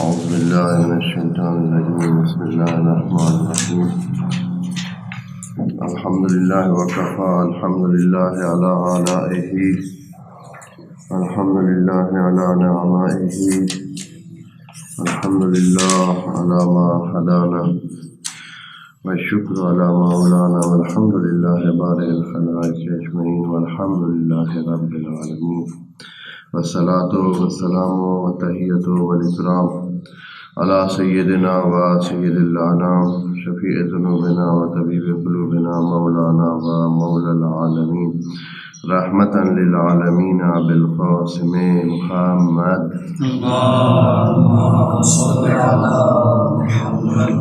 أعوذ بالله من الشيطان الرجيم. بسم الله الرحمن الرحيم. الحمد لله وكفى. الحمد لله على آلائه. الحمد لله على نعمائه. الحمد لله على ما هدانا والشكر على مولانا والحمد لله بارئ الخلائق أجمعين والحمد لله رب العالمين والصلاة والسلام والتحية والإكرام على سيدنا وسيد الأنام شفيع ذنوبنا وطبيب قلوبنا مولانا ومولى العالمين رحمة للعالمين بالقاسم محمد. اللهم صل على محمد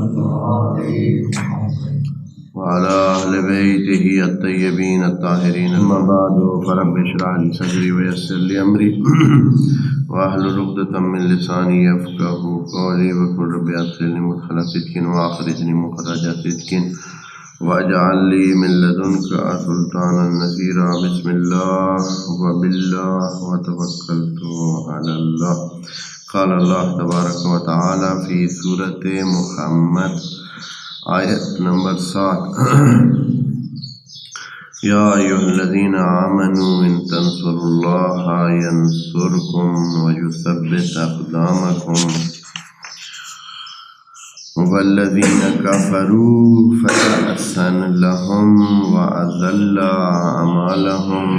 وعلى أهل بيته الطيبين الطاهرين. أما بعد فرب اشرح لي صدري ويسر لي أمري واحلل عقدة من لساني يفقهوا قولي وقل رب أدخلني مدخل صدق وأخرجني مخرج صدق واجعل لي من لدنك سلطانا نصيرا. بسم الله وبالله وتوكلت على الله. قال الله تبارك وتعالى في سورة محمد آیت نمبر 7 یا ایھا الذین آمنوا ان تنصروا اللہ ینصرکم ویثبت اقدامکم والذین کفروا فتأسا لهم وأضل أعمالهم.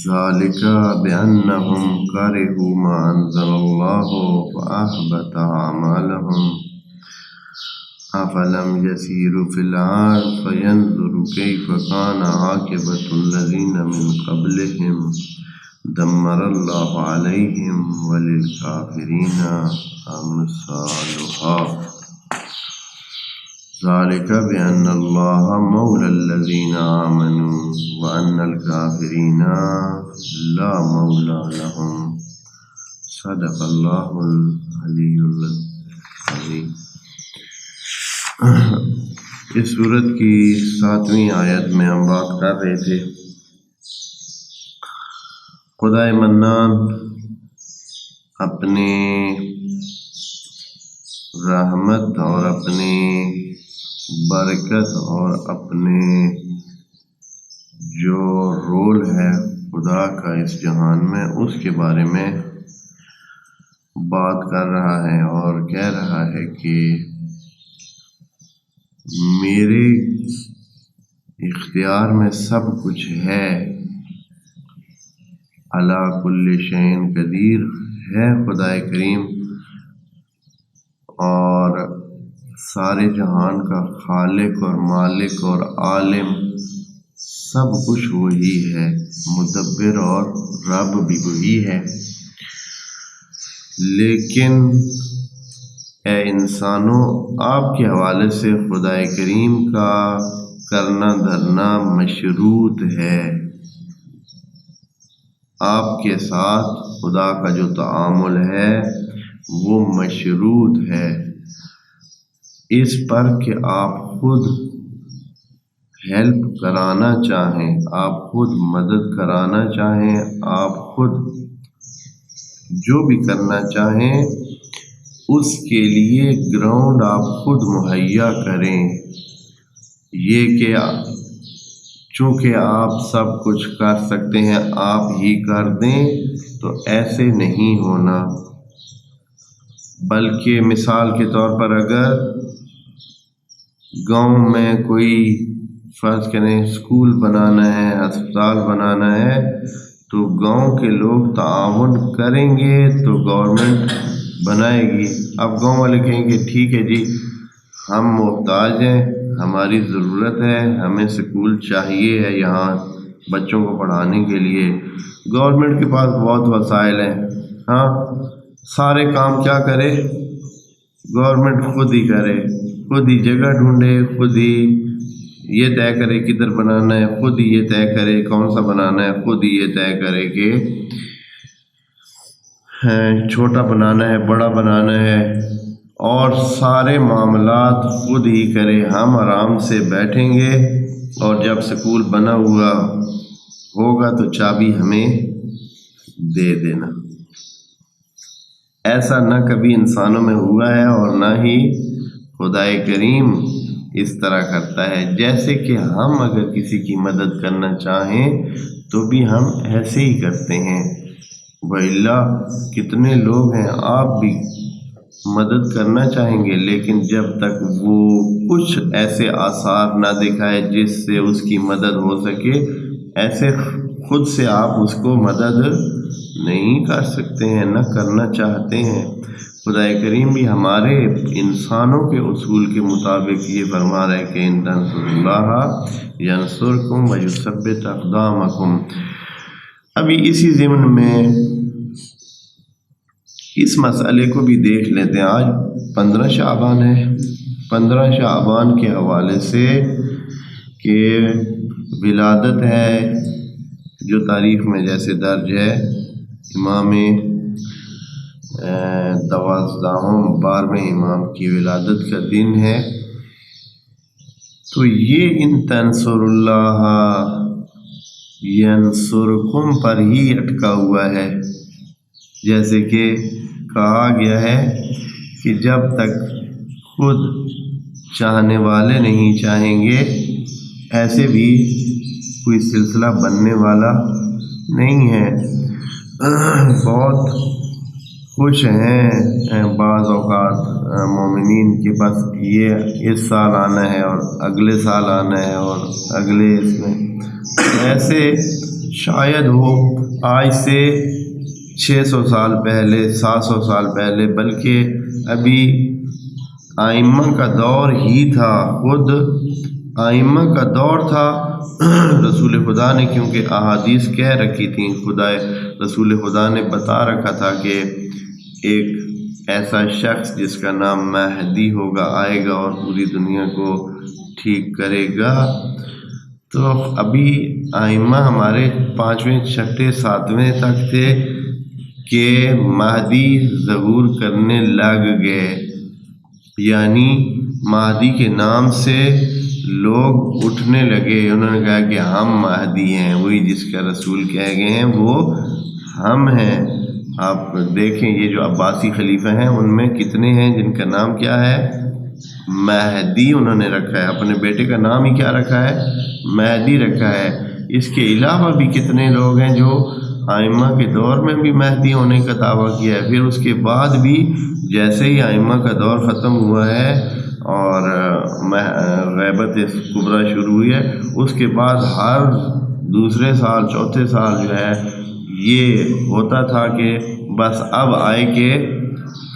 ذلك بأنهم كرهوا ما أنزل الله فأحبط أعمالهم. أفلم يسيروا في الأرض فينظروا كيف كان عاقبة الذين من قبلهم دمر الله عليهم وللكافرين أمثالها. ذلك بأن الله مولى الذين آمنوا وأن الكافرين لا مولى لهم. صدق الله العلي العظيم. اس سورت کی 7ویں آیت میں ہم بات کر رہے تھے خدائے منان اپنے رحمت اور اپنے برکت اور اپنے جو رول ہے خدا کا اس جہان میں اس کے بارے میں بات کر رہا ہے اور کہہ رہا ہے کہ میرے اختیار میں سب کچھ ہے. علی کل شیء قدیر ہے خدائے کریم اور سارے جہان کا خالق اور مالک اور عالم سب کچھ وہی ہے. مدبر اور رب بھی وہی ہے. لیکن اے انسانوں آپ کے حوالے سے خدائے کریم کا کرنا دھرنا مشروط ہے. آپ کے ساتھ خدا کا جو تعامل ہے وہ مشروط ہے اس پر کہ آپ خود ہیلپ کرانا چاہیں، آپ خود مدد کرانا چاہیں، آپ خود جو بھی کرنا چاہیں اس کے لیے گراؤنڈ آپ خود مہیا کریں. یہ کہ چونکہ آپ سب کچھ کر سکتے ہیں آپ ہی کر دیں تو ایسے نہیں ہونا. بلکہ مثال کے طور پر اگر گاؤں میں کوئی فرض کریں اسکول بنانا ہے، ہسپتال بنانا ہے تو گاؤں کے لوگ تعاون کریں گے تو گورنمنٹ بنائے گی. اب گاؤں والے کہیں گے ٹھیک ہے جی ہم محتاج ہیں، ہماری ضرورت ہے، ہمیں اسکول چاہیے ہے یہاں بچوں کو پڑھانے کے لیے. گورنمنٹ کے پاس بہت وسائل ہیں، ہاں سارے کام کیا کرے گورنمنٹ خود ہی کرے، خود ہی جگہ ڈھونڈے، خود ہی یہ طے کرے کدھر بنانا ہے، خود ہی یہ طے کرے کون سا بنانا ہے، خود ہی یہ طے کرے کہ چھوٹا بنانا ہے بڑا بنانا ہے اور سارے معاملات خود ہی کرے. ہم آرام سے بیٹھیں گے اور جب سکول بنا ہوا ہوگا تو چابی ہمیں دے دینا۔ ایسا نہ کبھی انسانوں میں ہوا ہے اور نہ ہی خدائے کریم اس طرح کرتا ہے۔ جیسے کہ ہم اگر کسی کی مدد کرنا چاہیں تو بھی ہم ایسے ہی کرتے ہیں۔ وَإِلَّا کتنے لوگ ہیں آپ بھی مدد کرنا چاہیں گے، لیکن جب تک وہ کچھ ایسے آثار نہ دکھائے جس سے اس کی مدد ہو سکے، ایسے خود سے آپ اس کو مدد نہیں کر سکتے ہیں، نہ کرنا چاہتے ہیں۔ خدا کریم بھی ہمارے انسانوں کے اصول کے مطابق یہ فرما رہا ہے کہ ان تنصروا اللہ ینصرکم ویثبت اقدامکم۔ ابھی اسی ضمن میں اس مسئلے کو بھی دیکھ لیتے ہیں۔ آج 15 شعبان ہے۔ 15 شعبان کے حوالے سے کہ ولادت ہے جو تاریخ میں جیسے درج ہے، امام 12ویں امام کی ولادت کا دن ہے، تو یہ ان تنصروا اللہ ینصرکم پر ہی اٹکا ہوا ہے۔ جیسے کہ کہا گیا ہے کہ جب تک خود چاہنے والے نہیں چاہیں گے، ایسے بھی کوئی سلسلہ بننے والا نہیں ہے۔ بہت خوش ہیں بعض اوقات مومنین کے پاس یہ اس سال آنا ہے اور اگلے سال آنا ہے اور اگلے اس میں، ایسے شاید ہو آج سے 600 سال پہلے، 700 سال پہلے، بلکہ ابھی ائمہ کا دور ہی تھا، خود ائمہ کا دور تھا۔ رسول خدا نے کیونکہ احادیث کہہ رکھی تھیں، رسول خدا نے بتا رکھا تھا کہ ایک ایسا شخص جس کا نام مہدی ہوگا آئے گا اور پوری دنیا کو ٹھیک کرے گا۔ تو ابھی ائمہ ہمارے 5ویں 6ٹھے 7ویں تک تھے کہ مہدی ظہور کرنے لگ گئے، یعنی مہدی کے نام سے لوگ اٹھنے لگے۔ انہوں نے کہا کہ ہم مہدی ہیں، وہی جس کا رسول کہہ گئے ہیں وہ ہم ہیں۔ آپ دیکھیں یہ جو عباسی خلیفہ ہیں ان میں کتنے ہیں جن کا نام کیا ہے؟ مہدی انہوں نے رکھا ہے، اپنے بیٹے کا نام ہی کیا رکھا ہے؟ مہدی رکھا ہے۔ اس کے علاوہ بھی کتنے لوگ ہیں جو ائمہ کے دور میں بھی مہدی ہونے کا دعویٰ کیا ہے، پھر اس کے بعد بھی جیسے ہی ائمہ کا دور ختم ہوا ہے اور غیبت کبریٰ شروع ہوئی ہے، اس کے بعد ہر دوسرے سال چوتھے سال جو ہے یہ ہوتا تھا کہ بس اب آئے کہ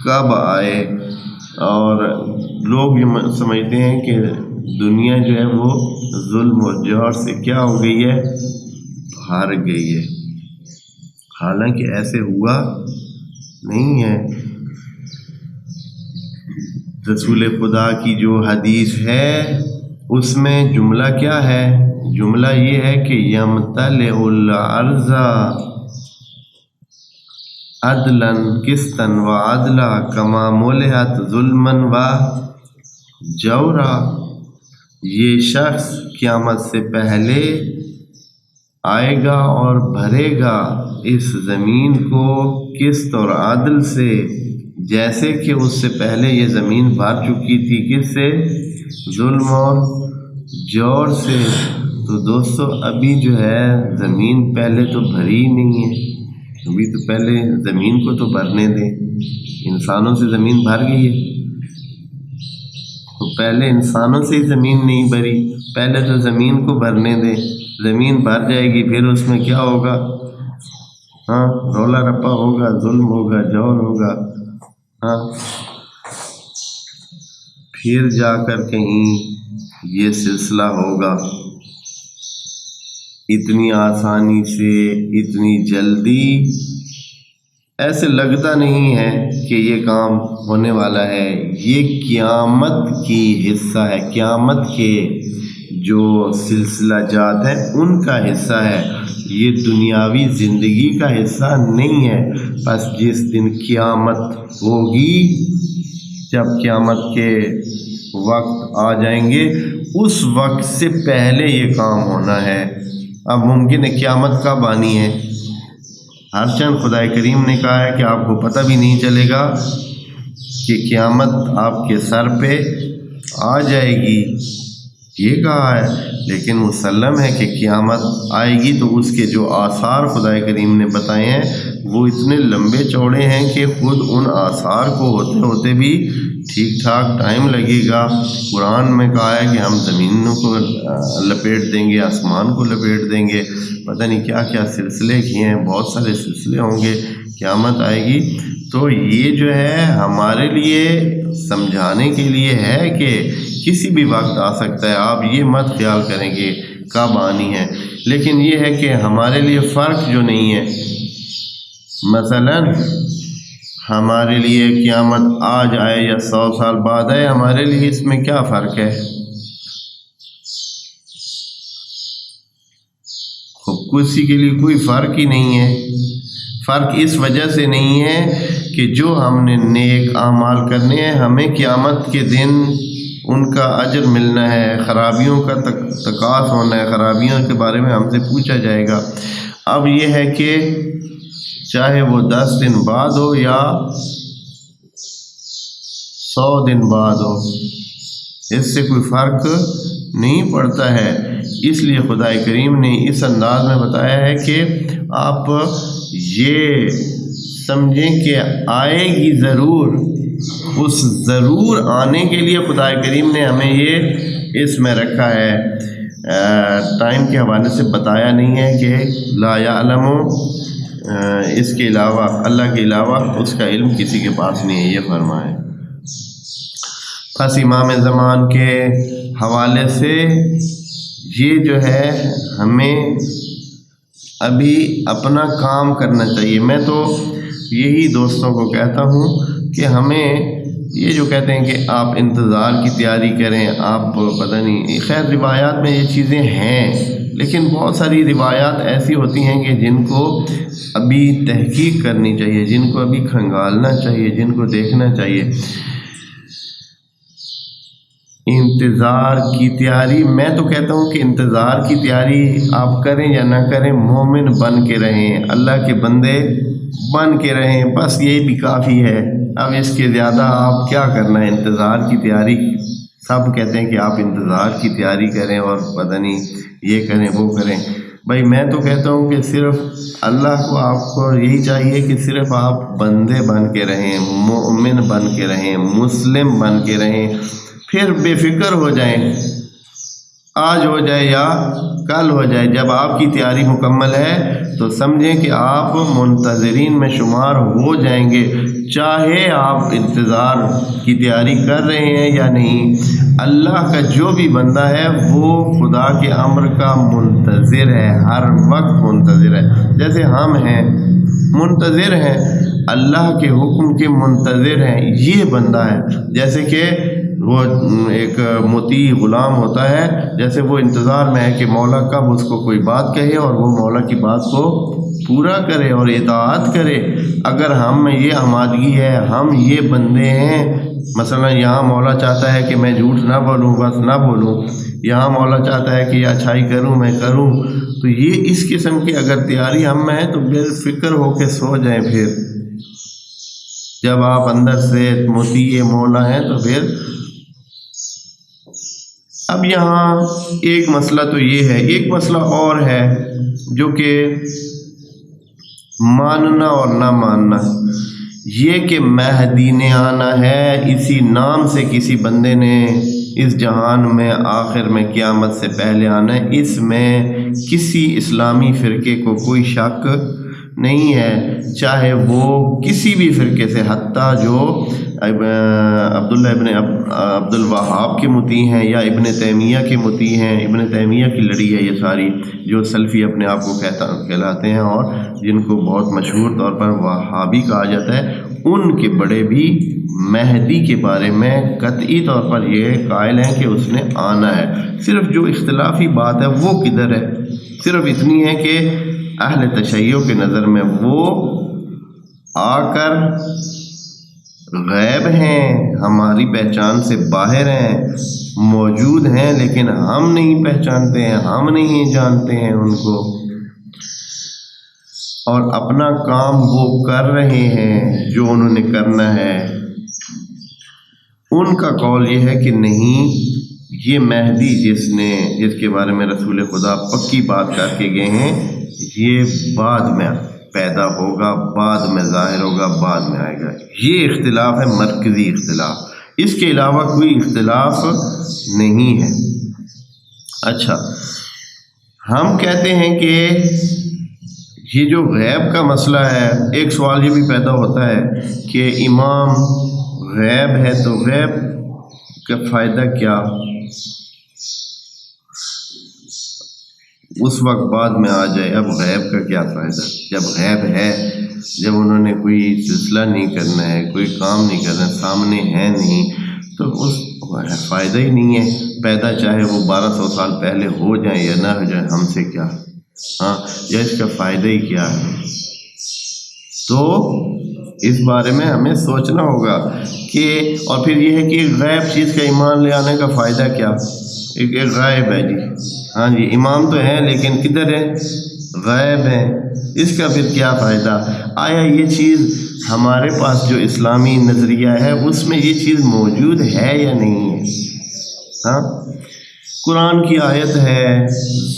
کب آئے، اور لوگ یہ سمجھتے ہیں کہ دنیا جو ہے وہ ظلم و جور سے کیا ہو گئی ہے؟ بھر گئی ہے، حالانکہ ایسے ہوا نہیں ہے۔ رسول خدا کی جو حدیث ہے اس میں جملہ کیا ہے؟ جملہ یہ ہے کہ یمتلئ الارض عدلا قسطا وعدلا کما ملئت ظلما و جورا۔ یہ شخص قیامت سے پہلے آئے گا اور بھرے گا اس زمین کو قسط اور عدل سے، جیسے کہ اس سے پہلے یہ زمین بھر چکی تھی، کس سے؟ ظلم اور جور سے۔ تو دوستو ابھی جو ہے زمین پہلے تو بھری ہی نہیں ہے، ابھی تو پہلے زمین کو تو بھرنے دیں۔ انسانوں سے زمین بھر گئی ہے، تو پہلے انسانوں سے ہی زمین نہیں بھری، پہلے تو زمین کو بھرنے دیں، زمین بھر جائے گی پھر اس میں کیا ہوگا؟ ہاں رولا رپا ہوگا، ظلم ہوگا، جور ہوگا، ہاں پھر جا کر کہیں یہ سلسلہ ہوگا۔ اتنی آسانی سے، اتنی جلدی ایسے لگتا نہیں ہے کہ یہ کام ہونے والا ہے۔ یہ قیامت کی حصہ ہے، قیامت کے جو سلسلہ جات ہیں ان کا حصہ ہے، یہ دنیاوی زندگی کا حصہ نہیں ہے۔ بس جس دن قیامت ہوگی، جب قیامت کے وقت آ جائیں گے، اس وقت سے پہلے یہ کام ہونا ہے۔ اب ممکن ہے قیامت کب آنی ہے، ہر چند خدا کریم نے کہا ہے کہ آپ کو پتہ بھی نہیں چلے گا کہ قیامت آپ کے سر پہ آ جائے گی، یہ کہا ہے، لیکن مسلم ہے کہ قیامت آئے گی تو اس کے جو آثار خدا کریم نے بتائے ہیں وہ اتنے لمبے چوڑے ہیں کہ خود ان آثار کو ہوتے ہوتے بھی ٹھیک ٹھاک ٹائم لگے گا۔ قرآن میں کہا ہے کہ ہم زمینوں کو لپیٹ دیں گے، آسمان کو لپیٹ دیں گے، پتہ نہیں کیا کیا سلسلے کیے ہیں، بہت سارے سلسلے ہوں گے، قیامت آئے گی۔ تو یہ جو ہے ہمارے لیے سمجھانے کے لیے ہے کہ کسی بھی وقت آ سکتا ہے، آپ یہ مت خیال کریں کہ کب آنی ہے، لیکن یہ ہے کہ ہمارے لیے فرق جو نہیں ہے، مثلا ہمارے لیے قیامت آج آئے یا 100 سال بعد آئے، ہمارے لیے اس میں کیا فرق ہے؟ کسی کے لیے کوئی فرق ہی نہیں ہے۔ فرق اس وجہ سے نہیں ہے کہ جو ہم نے نیک اعمال کرنے ہیں ہمیں قیامت کے دن ان کا اجر ملنا ہے، خرابیوں کا تقاص ہونا ہے، خرابیوں کے بارے میں ہم سے پوچھا جائے گا۔ اب یہ ہے کہ چاہے وہ 10 دن بعد ہو یا 100 دن بعد ہو، اس سے کوئی فرق نہیں پڑتا ہے۔ اس لیے خدا کریم نے اس انداز میں بتایا ہے کہ آپ یہ سمجھیں کہ آئے گی ضرور، اس ضرور آنے کے لیے خدا کریم نے ہمیں یہ اس میں رکھا ہے، ٹائم کے حوالے سے بتایا نہیں ہے کہ لا یعلم، اس کے علاوہ اللہ کے علاوہ اس کا علم کسی کے پاس نہیں ہے، یہ فرمائے۔ پس امام زمان کے حوالے سے یہ جو ہے ہمیں ابھی اپنا کام کرنا چاہیے۔ میں تو یہی دوستوں کو کہتا ہوں کہ ہمیں یہ جو کہتے ہیں کہ آپ انتظار کی تیاری کریں، آپ پتہ نہیں، خیر روایات میں یہ چیزیں ہیں، لیکن بہت ساری روایات ایسی ہوتی ہیں کہ جن کو ابھی تحقیق کرنی چاہیے، جن کو ابھی کھنگالنا چاہیے، جن کو دیکھنا چاہیے۔ انتظار کی تیاری، میں تو کہتا ہوں کہ انتظار کی تیاری آپ کریں یا نہ کریں، مومن بن کے رہیں، اللہ کے بندے بن کے رہیں، بس یہی بھی کافی ہے۔ اب اس کے زیادہ آپ کیا کرنا ہے؟ انتظار کی تیاری، سب کہتے ہیں کہ آپ انتظار کی تیاری کریں اور پتہ نہیں یہ کریں وہ کریں۔ بھائی میں تو کہتا ہوں کہ صرف اللہ کو، آپ کو یہی چاہیے کہ صرف آپ بندے بن کے رہیں، مومن بن کے رہیں، مسلم بن کے رہیں، پھر بے فکر ہو جائیں، آج ہو جائے یا کل ہو جائے۔ جب آپ کی تیاری مکمل ہے تو سمجھیں کہ آپ منتظرین میں شمار ہو جائیں گے، چاہے آپ انتظار کی تیاری کر رہے ہیں یا نہیں۔ اللہ کا جو بھی بندہ ہے وہ خدا کے امر کا منتظر ہے، ہر وقت منتظر ہے، جیسے ہم ہیں منتظر ہیں، اللہ کے حکم کے منتظر ہیں، یہ بندہ ہے۔ جیسے کہ وہ ایک مطیع غلام ہوتا ہے، جیسے وہ انتظار میں ہے کہ مولا کب اس کو کوئی بات کہے اور وہ مولا کی بات کو پورا کرے اور اطاعت کرے۔ اگر ہم میں یہ آمادگی ہے، ہم یہ بندے ہیں، مثلا یہاں مولا چاہتا ہے کہ میں جھوٹ نہ بولوں، بس نہ بولوں، یہاں مولا چاہتا ہے کہ یہ اچھائی کروں، میں کروں، تو یہ اس قسم کی اگر تیاری ہم میں ہے تو بے فکر ہو کے سو جائیں۔ پھر جب آپ اندر سے مطیع مولا ہیں تو پھر اب یہاں ایک مسئلہ تو یہ ہے، ایک مسئلہ اور ہے جو کہ ماننا اور نہ ماننا، یہ کہ مہدی نے آنا ہے، اسی نام سے کسی بندے نے اس جہان میں آخر میں قیامت سے پہلے آنا ہے، اس میں کسی اسلامی فرقے کو کوئی شک نہیں ہے، چاہے وہ کسی بھی فرقے سے، حتیٰ جو عبداللہ ابن عبد الوہاب کے مطیع ہیں یا ابن تیمیہ کے مطیع ہیں، ابن تیمیہ کی لڑی ہے یہ ساری، جو سلفی اپنے آپ کو کہلاتے ہیں اور جن کو بہت مشہور طور پر وہابی کہا جاتا ہے، ان کے بڑے بھی مہدی کے بارے میں قطعی طور پر یہ قائل ہیں کہ اس نے آنا ہے۔ صرف جو اختلافی بات ہے وہ کدھر ہے، صرف اتنی ہے کہ اہل تشیع کے نظر میں وہ آ کر غیب ہیں، ہماری پہچان سے باہر ہیں، موجود ہیں لیکن ہم نہیں پہچانتے ہیں، ہم نہیں جانتے ہیں ان کو، اور اپنا کام وہ کر رہے ہیں جو انہوں نے کرنا ہے۔ ان کا قول یہ ہے کہ نہیں، یہ مہدی جس کے بارے میں رسول خدا پکی بات کر کے گئے ہیں، یہ بعد میں پیدا ہوگا، بعد میں ظاہر ہوگا، بعد میں آئے گا۔ یہ اختلاف ہے، مرکزی اختلاف، اس کے علاوہ کوئی اختلاف نہیں ہے۔ اچھا، ہم کہتے ہیں کہ یہ جو غیب کا مسئلہ ہے، ایک سوال یہ بھی پیدا ہوتا ہے کہ امام غیب ہے تو غیب کا فائدہ کیا؟ اس وقت بعد میں آ جائے، اب غیب کا کیا فائدہ؟ جب غیب ہے، جب انہوں نے کوئی سلسلہ نہیں کرنا ہے، کوئی کام نہیں کرنا، سامنے ہے نہیں، تو اس فائدہ ہی نہیں ہے پیدا، چاہے وہ 1200 سال پہلے ہو جائیں یا نہ ہو جائیں، ہم سے کیا؟ ہاں، یا اس کا فائدہ ہی کیا ہے؟ تو اس بارے میں ہمیں سوچنا ہوگا کہ، اور پھر یہ ہے کہ غیب چیز کا ایمان لے آنے کا فائدہ کیا؟ ایک غائب ہے جی، ہاں جی، امام تو ہے لیکن کدھر ہے؟ غائب ہے، اس کا پھر کیا فائدہ؟ آیا یہ چیز ہمارے پاس جو اسلامی نظریہ ہے اس میں یہ چیز موجود ہے یا نہیں ہے؟ ہاں، قرآن کی آیت ہے،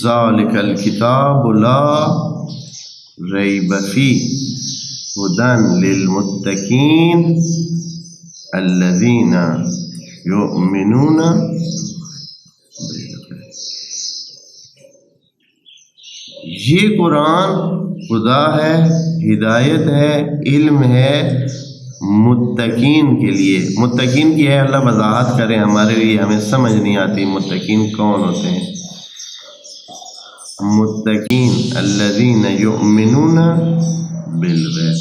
ذالک الکتاب لا ریب فیہ ہدی للمتقین الذین یؤمنون۔ یہ قرآن خدا ہے، ہدایت ہے، علم ہے متقین کے لیے۔ متقین کی ہے، اللہ وضاحت کرے ہمارے لیے، ہمیں سمجھ نہیں آتی متقین کون ہوتے ہیں۔ متقین الذین یؤمنون بالغیب،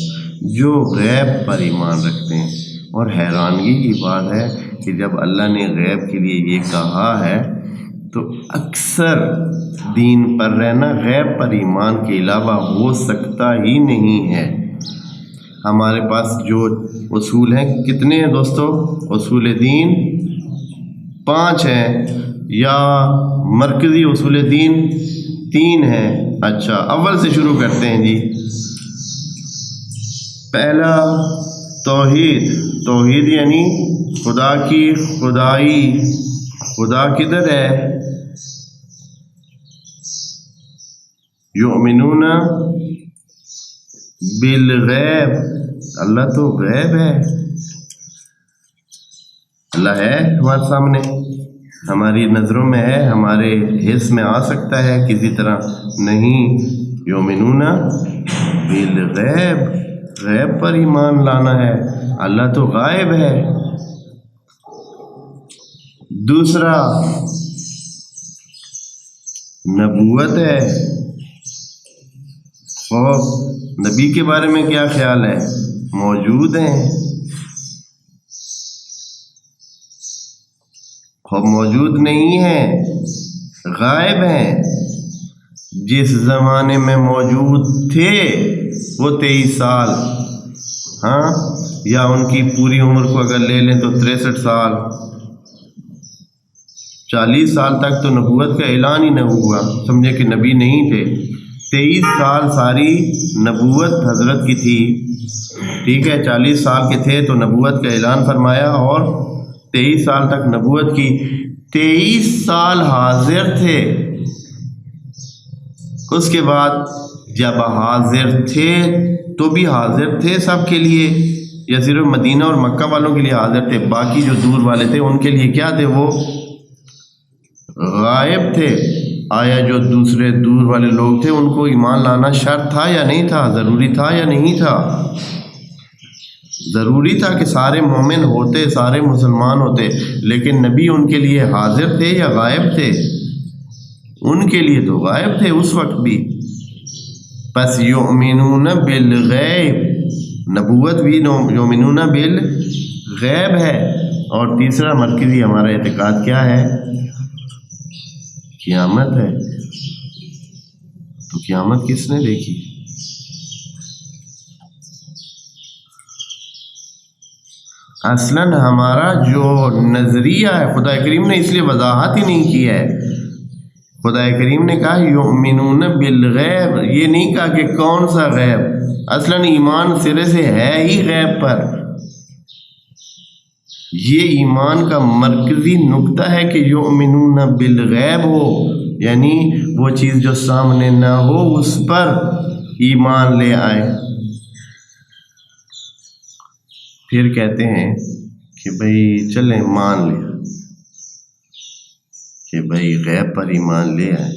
جو غیب پر ایمان رکھتے ہیں۔ اور حیرانگی کی بات ہے کہ جب اللہ نے غیب کے لیے یہ کہا ہے تو اکثر دین پر رہنا غیب پر ایمان کے علاوہ ہو سکتا ہی نہیں ہے۔ ہمارے پاس جو اصول ہیں، کتنے ہیں دوستو؟ اصول دین 5 ہیں، یا مرکزی اصول دین 3 ہیں۔ اچھا، اول سے شروع کرتے ہیں جی۔ پہلا توحید، توحید یعنی خدا کی خدائی، خدا کدھر ہے؟ یؤمنون بالغیب، اللہ تو غیب ہے، اللہ ہے ہمارے سامنے، ہماری نظروں میں ہے، ہمارے حس میں آ سکتا ہے کسی طرح، نہیں۔ یؤمنون بالغیب، غیب پر ایمان لانا ہے، اللہ تو غائب ہے۔ دوسرا نبوت ہے، خوف، نبی کے بارے میں کیا خیال ہے؟ موجود ہیں، خوف موجود نہیں ہے، غائب ہیں۔ جس زمانے میں موجود تھے وہ 23 سال، ہاں، یا ان کی پوری عمر کو اگر لے لیں تو 63 سال، 40 سال تک تو نبوت کا اعلان ہی نہ ہوا، سمجھے کہ نبی نہیں تھے۔ 23 سال ساری نبوت حضرت کی تھی، ٹھیک ہے، 40 سال کے تھے تو نبوت کا اعلان فرمایا، اور 23 سال تک نبوت کی، 23 سال حاضر تھے۔ اس کے بعد جب حاضر تھے تو بھی حاضر تھے سب کے لیے، یا صرف مدینہ اور مکہ والوں کے لیے حاضر تھے؟ باقی جو دور والے تھے ان کے لیے کیا تھے؟ وہ غائب تھے۔ آیا جو دوسرے دور والے لوگ تھے ان کو ایمان لانا شرط تھا یا نہیں تھا؟ ضروری تھا یا نہیں تھا؟ ضروری تھا کہ سارے مومن ہوتے، سارے مسلمان ہوتے، لیکن نبی ان کے لیے حاضر تھے یا غائب تھے؟ ان کے لیے تو غائب تھے اس وقت بھی۔ پس یؤمنون بالغیب، نبوت بھی یؤمنون بالغیب ہے۔ اور تیسرا مرکزی ہمارا اعتقاد کیا ہے؟ قیامت ہے۔ تو قیامت کس نے دیکھی؟ اصلاً ہمارا جو نظریہ ہے، خدا کریم نے اس لیے وضاحت ہی نہیں کی ہے. خدا کریم نے کہا یؤمنون بالغیب، یہ نہیں کہا کہ کون سا غیب. اصلاً ایمان سرے سے ہے ہی غیب پر. یہ ایمان کا مرکزی نقطہ ہے کہ یؤمنون بالغیب ہو، یعنی وہ چیز جو سامنے نہ ہو اس پر ایمان لے آئے. پھر کہتے ہیں کہ بھئی چلیں مان لیا کہ بھئی غیب پر ایمان لے آئے.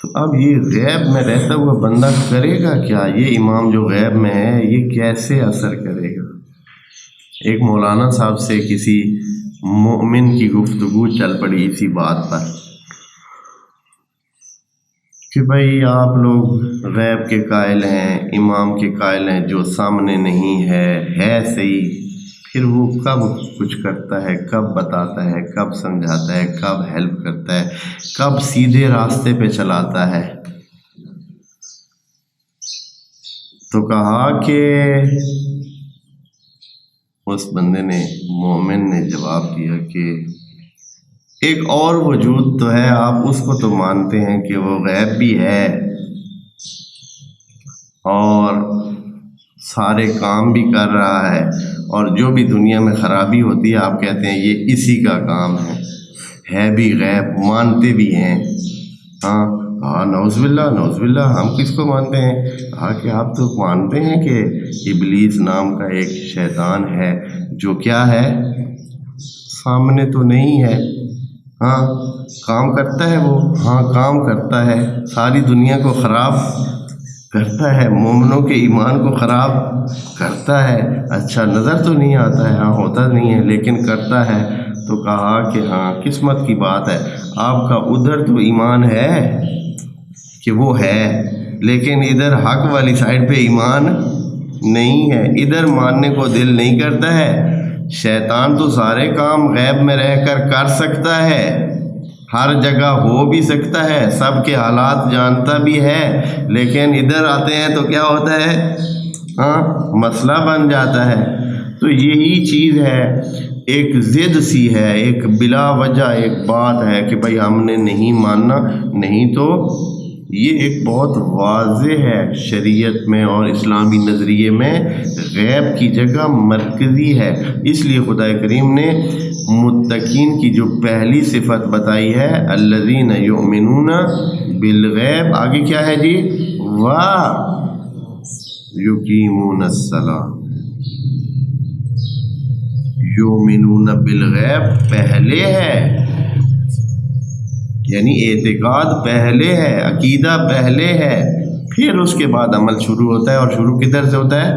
تو اب یہ غیب میں رہتا ہوا بندہ کرے گا کیا؟ یہ امام جو غیب میں ہے یہ کیسے اثر کرے گا؟ ایک مولانا صاحب سے کسی مومن کی گفتگو چل پڑی اسی بات پر کہ بھئی آپ لوگ غیب کے قائل ہیں، امام کے قائل ہیں، جو سامنے نہیں ہے صحیح، پھر وہ کب کچھ کرتا ہے، کب بتاتا ہے، کب سمجھاتا ہے، کب ہیلپ کرتا ہے، کب سیدھے راستے پہ چلاتا ہے. تو کہا کہ اس بندے نے، مومن نے جواب دیا کہ ایک اور وجود تو ہے، آپ اس کو تو مانتے ہیں کہ وہ غیب بھی ہے اور سارے کام بھی کر رہا ہے، اور جو بھی دنیا میں خرابی ہوتی ہے آپ کہتے ہیں یہ اسی کا کام ہے بھی غیب، مانتے بھی ہیں. ہاں نعوذ باللہ نعوذ باللہ، ہم کس کو مانتے ہیں؟ کہا کہ آپ تو مانتے ہیں کہ ابلیس نام کا ایک شیطان ہے جو کیا ہے، سامنے تو نہیں ہے، ہاں کام کرتا ہے وہ، ہاں کام کرتا ہے، ساری دنیا کو خراب کرتا ہے، مومنوں کے ایمان کو خراب کرتا ہے. اچھا نظر تو نہیں آتا ہے، ہاں ہوتا نہیں ہے لیکن کرتا ہے. تو کہا کہ ہاں قسمت کی بات ہے، آپ کا ادھر تو ایمان ہے کہ وہ ہے، لیکن ادھر حق والی سائڈ پہ ایمان نہیں ہے، ادھر ماننے کو دل نہیں کرتا ہے. شیطان تو سارے کام غیب میں رہ کر کر سکتا ہے، ہر جگہ ہو بھی سکتا ہے، سب کے حالات جانتا بھی ہے، لیکن ادھر آتے ہیں تو کیا ہوتا ہے، مسئلہ بن جاتا ہے. تو یہی چیز ہے، ایک ضد سی ہے، ایک بلا وجہ ایک بات ہے کہ بھائی ہم نے نہیں ماننا. نہیں تو یہ ایک بہت واضح ہے شریعت میں اور اسلامی نظریے میں، غیب کی جگہ مرکزی ہے. اس لیے خدا کریم نے متقین کی جو پہلی صفت بتائی ہے الذین یؤمنون بالغیب، آگے کیا ہے جی، یقیمون الصلاۃ. یؤمنون بالغیب پہلے ہے، یعنی اعتقاد پہلے ہے، عقیدہ پہلے ہے، پھر اس کے بعد عمل شروع ہوتا ہے. اور شروع کدھر سے ہوتا ہے،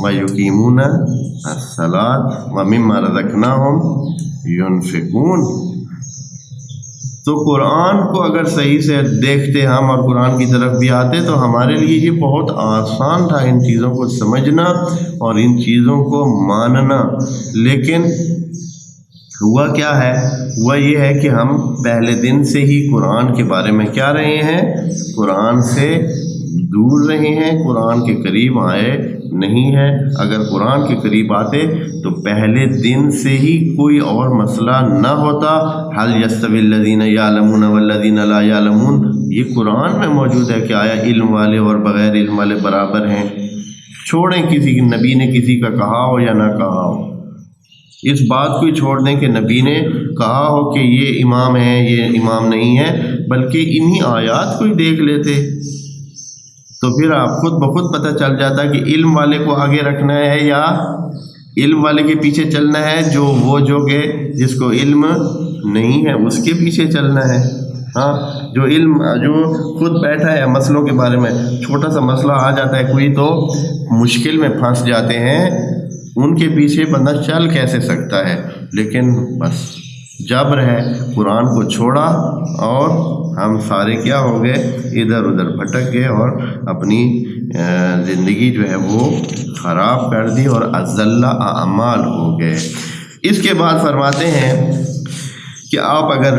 وَيُقِيمُونَ الصَّلَاةَ وَمِمَّا رَزَقْنَاهُمْ يُنْفِقُونَ. تو قرآن کو اگر صحیح سے دیکھتے ہم اور قرآن کی طرف بھی آتے تو ہمارے لیے یہ بہت آسان تھا ان چیزوں کو سمجھنا اور ان چیزوں کو ماننا. لیکن ہوا کیا ہے، ہوا یہ ہے کہ ہم پہلے دن سے ہی قرآن کے بارے میں کیا رہے ہیں، قرآن سے دور رہے ہیں، قرآن کے قریب آئے نہیں ہیں. اگر قرآن کے قریب آتے تو پہلے دن سے ہی کوئی اور مسئلہ نہ ہوتا. هل يستوي الذين يعلمون والذين لا يعلمون، یہ قرآن میں موجود ہے کہ آیا علم والے اور بغیر علم والے برابر ہیں. چھوڑیں کسی نبی نے کسی کا کہا ہو یا نہ کہا ہو، اس بات کو ہی چھوڑ دیں کہ نبی نے کہا ہو کہ یہ امام ہے یہ امام نہیں ہے، بلکہ انہی آیات کو ہی دیکھ لیتے تو پھر آپ خود بخود پتہ چل جاتا کہ علم والے کو آگے رکھنا ہے یا علم والے کے پیچھے چلنا ہے، جو کہ جس کو علم نہیں ہے اس کے پیچھے چلنا ہے. جو خود بیٹھا ہے مسئلوں کے بارے میں، چھوٹا سا مسئلہ آ جاتا ہے کوئی تو مشکل میں پھنس جاتے ہیں، ان کے پیچھے بندہ چل کیسے سکتا ہے. لیکن بس جبر ہے، قرآن کو چھوڑا اور ہم سارے کیا ہو گئے، ادھر ادھر بھٹک گئے اور اپنی زندگی جو ہے وہ خراب کر دی اور اضل اعمال ہو گئے. اس کے بعد فرماتے ہیں کہ آپ اگر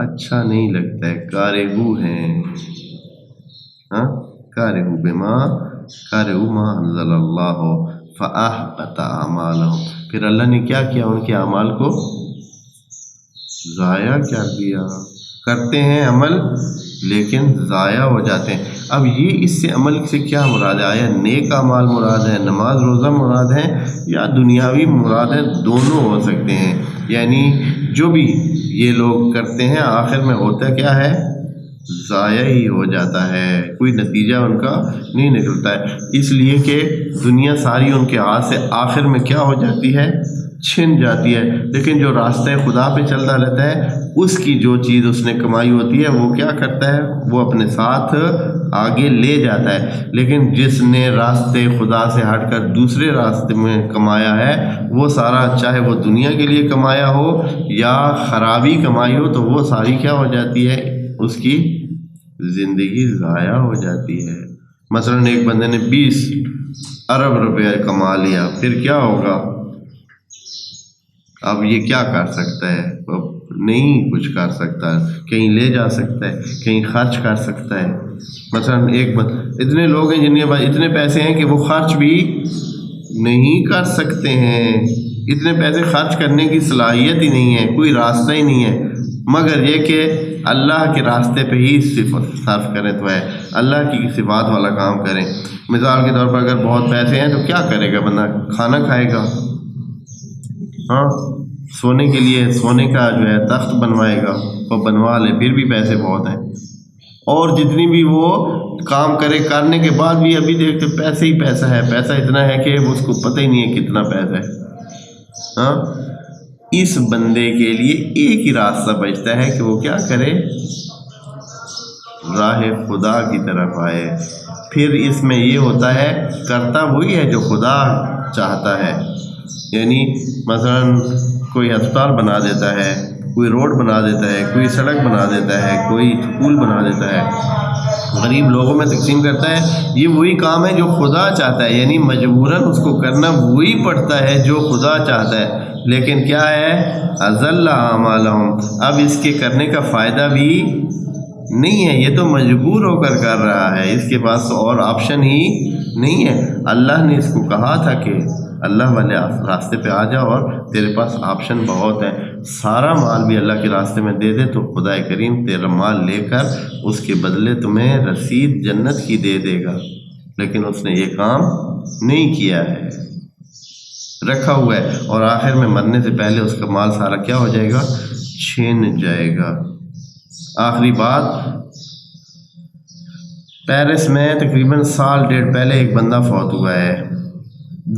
اچھا نہیں لگتا ہے، کارہو ہیں، ہاں کارہو بما کارہو ما انزل اللہ فاحبط اعمالهم، پھر اللہ نے کیا کیا، ان کے اعمال کو ضائع کر دیا۔ کرتے ہیں عمل لیکن ضائع ہو جاتے ہیں۔ اب یہ اس سے عمل سے کیا مراد ہے؟ آیا نیک اعمال مراد ہے، نماز روزہ مراد ہے، یا دنیاوی مراد ہے؟ دونوں ہو سکتے ہیں۔ یعنی جو بھی یہ لوگ کرتے ہیں آخر میں ہوتا کیا ہے؟ ضائع ہی ہو جاتا ہے، کوئی نتیجہ ان کا نہیں نکلتا ہے، اس لیے کہ دنیا ساری ان کے ہاتھ سے آخر میں کیا ہو جاتی ہے؟ چھن جاتی ہے۔ لیکن جو راستہ خدا پہ چلتا رہتا ہے، اس کی جو چیز اس نے کمائی ہوتی ہے وہ کیا کرتا ہے؟ وہ اپنے ساتھ آگے لے جاتا ہے۔ لیکن جس نے راستے خدا سے ہٹ کر دوسرے راستے میں کمایا ہے، وہ سارا، چاہے وہ دنیا کے لیے کمایا ہو یا خرابی کمائی ہو، تو وہ ساری کیا ہو جاتی ہے؟ اس کی زندگی ضائع ہو جاتی ہے۔ مثلاً ایک بندے نے 20 ارب روپے کما لیا، پھر کیا ہوگا؟ اب یہ کیا کر سکتا ہے؟ اب نہیں کچھ کر سکتا، کہیں لے جا سکتا ہے، کہیں خرچ کر سکتا ہے۔ مثلاً اتنے لوگ ہیں جن کے پاس اتنے پیسے ہیں کہ وہ خرچ بھی نہیں کر سکتے ہیں، اتنے پیسے خرچ کرنے کی صلاحیت ہی نہیں ہے، کوئی راستہ ہی نہیں ہے، مگر یہ کہ اللہ کے راستے پہ ہی صرف کریں تو ہے، اللہ کی صفات والا کام کریں۔ مثال کے طور پر اگر بہت پیسے ہیں تو کیا کرے گا بندہ؟ کھانا کھائے گا، ہاں سونے کے لیے سونے کا جو ہے تخت بنوائے گا، وہ بنوا لے، پھر بھی پیسے بہت ہیں، اور جتنی بھی وہ کام کرنے کے بعد بھی ابھی دیکھتے پیسے ہی پیسہ ہے، پیسہ اتنا ہے کہ اس کو پتہ ہی نہیں ہے کتنا پیسہ ہے۔ ہاں اس بندے کے لیے ایک ہی راستہ بچتا ہے کہ وہ کیا کرے؟ راہ خدا کی طرف آئے۔ پھر اس میں یہ ہوتا ہے، کرتا وہی ہے جو خدا چاہتا ہے۔ یعنی مثلاً کوئی ہسپتال بنا دیتا ہے، کوئی روڈ بنا دیتا ہے، کوئی سڑک بنا دیتا ہے، کوئی اسکول بنا دیتا ہے، غریب لوگوں میں تقسیم کرتا ہے، یہ وہی کام ہے جو خدا چاہتا ہے، یعنی مجبوراً اس کو کرنا وہی پڑتا ہے جو خدا چاہتا ہے۔ لیکن کیا ہے؟ اضل اعمالہم، اب اس کے کرنے کا فائدہ بھی نہیں ہے، یہ تو مجبور ہو کر کر رہا ہے، اس کے پاس اور آپشن ہی نہیں ہے۔ اللہ نے اس کو کہا تھا کہ اللہ والے راستے پہ آ جاؤ اور تیرے پاس آپشن بہت ہے، سارا مال بھی اللہ کے راستے میں دے دے تو خدا کریم تیرا مال لے کر اس کے بدلے تمہیں رسید جنت کی دے دے گا۔ لیکن اس نے یہ کام نہیں کیا ہے، رکھا ہوا ہے، اور آخر میں مرنے سے پہلے اس کا مال سارا کیا ہو جائے گا؟ چھین جائے گا۔ آخری بات، پیرس میں تقریباً 1.5 سال پہلے ایک بندہ فوت ہوا ہے،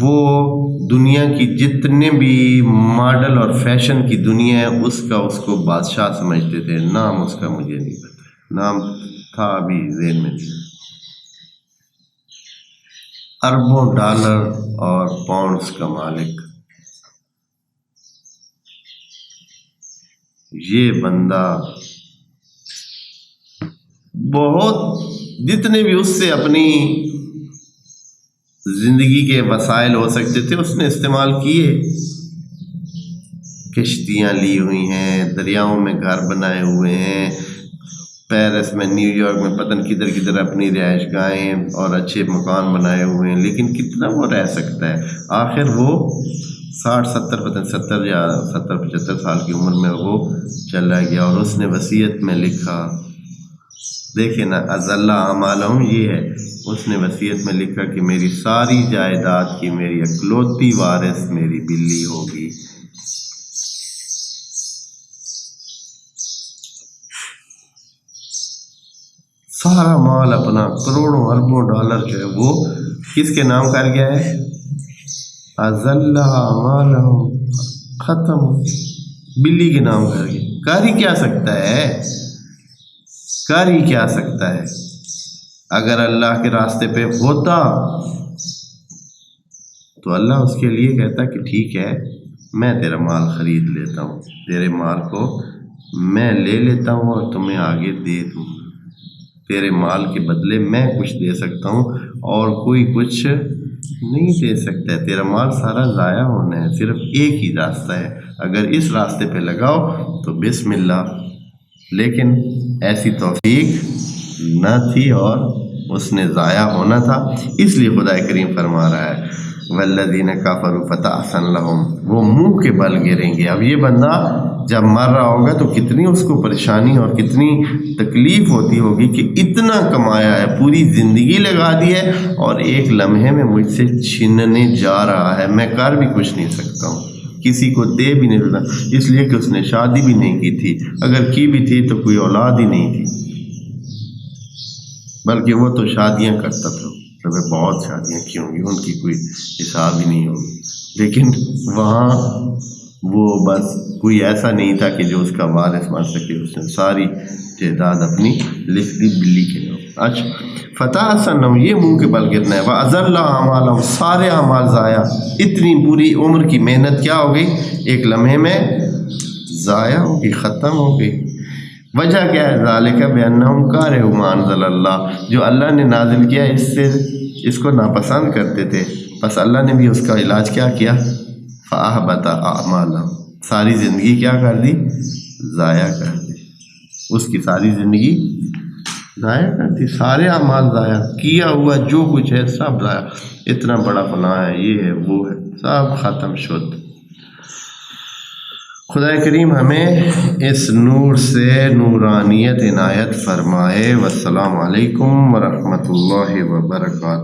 وہ دنیا کی جتنے بھی ماڈل اور فیشن کی دنیا ہے اس کو بادشاہ سمجھتے تھے۔ نام اس کا مجھے نہیں پتا، نام تھا ابھی ذہن میں نہیں۔ اربوں ڈالر اور پاؤنڈز کا مالک یہ بندہ، بہت جتنے بھی اس سے اپنی زندگی کے وسائل ہو سکتے تھے اس نے استعمال کیے، کشتیاں لی ہوئی ہیں، دریاؤں میں گھر بنائے ہوئے ہیں، پیرس میں، نیو یارک میں، پتہ نہیں کدھر کدھر اپنی رہائش گاہیں اور اچھے مکان بنائے ہوئے ہیں، لیکن کتنا وہ رہ سکتا ہے؟ آخر وہ 70 یا 75 سال کی عمر میں وہ چلا گیا، اور اس نے وصیت میں لکھا، دیکھیں نا، اضل اعمالہم یہ ہے، اس نے وصیت میں لکھا کہ میری ساری جائیداد کی میری اکلوتی وارث میری بلی ہوگی۔ سارا مال اپنا، کروڑوں اربوں ڈالر جو ہے وہ کس کے نام کر گیا ہے؟ اضل اعمالہم، ختم، بلی کے نام کر گیا۔ کر ہی کیا سکتا ہے؟ کر ہی کیا سکتا ہے؟ اگر اللہ کے راستے پہ ہوتا تو اللہ اس کے لیے کہتا کہ ٹھیک ہے، میں تیرا مال خرید لیتا ہوں، تیرے مال کو میں لے لیتا ہوں اور تمہیں آگے دے دوں، تیرے مال کے بدلے میں کچھ دے سکتا ہوں اور کوئی کچھ نہیں دے سکتا ہے، تیرا مال سارا ضائع ہونا ہے، صرف ایک ہی راستہ ہے، اگر اس راستے پہ لگاؤ تو بسم اللہ، لیکن ایسی توفیق نہ تھی اور اس نے ضائع ہونا تھا، اس لیے خدا کریم فرما رہا ہے والذین کفروا فتعسا لہم، وہ منہ کے بل گریں گے۔ اب یہ بندہ جب مر رہا ہوگا تو کتنی اس کو پریشانی اور کتنی تکلیف ہوتی ہوگی کہ اتنا کمایا ہے، پوری زندگی لگا دی ہے اور ایک لمحے میں مجھ سے چھیننے جا رہا ہے، میں کر بھی کچھ نہیں سکتا ہوں، کسی کو دے بھی نہیں سکتا، اس لیے کہ اس نے شادی بھی نہیں کی تھی، اگر کی بھی تھی تو کوئی اولاد ہی نہیں تھی، بلکہ وہ تو شادیاں کرتا تھا، بہت شادیاں کی ہوں گی، ان کی کوئی حساب ہی نہیں ہوگی، لیکن وہاں وہ بس کوئی ایسا نہیں تھا کہ جو اس کا وارث بن سکے، اس نے ساری جائیداد اپنی لکھ دی بلی کے نام۔ اچھا، فتح سنم، یہ منہ کے بل گرنا ہے، وَأَذَلَّ أَعْمَالَهُمْ، سارے اعمال ضائع، اتنی بری عمر کی محنت کیا ہو گئی، ایک لمحے میں ضائع ہو گئی، ختم ہو گئی۔ وجہ کیا ہے؟ ذالک بأنہم کارہوا ما انزل اللہ، جو اللہ نے نازل کیا اس کو ناپسند کرتے تھے، بس اللہ نے بھی اس کا علاج کیا کیا، فأحبط اعمالہم، ساری زندگی کیا کر دی، ضائع کر دی، اس کی ساری زندگی ضائع کر دی، سارے اعمال ضائع، کیا ہوا جو کچھ ہے سب ضائع، اتنا بڑا فلاں ہے، یہ ہے وہ ہے، سب ختم شد۔ خدا کریم ہمیں اس نور سے نورانیت عنایت فرمائے۔ والسلام علیکم ورحمۃ اللہ وبرکاتہ۔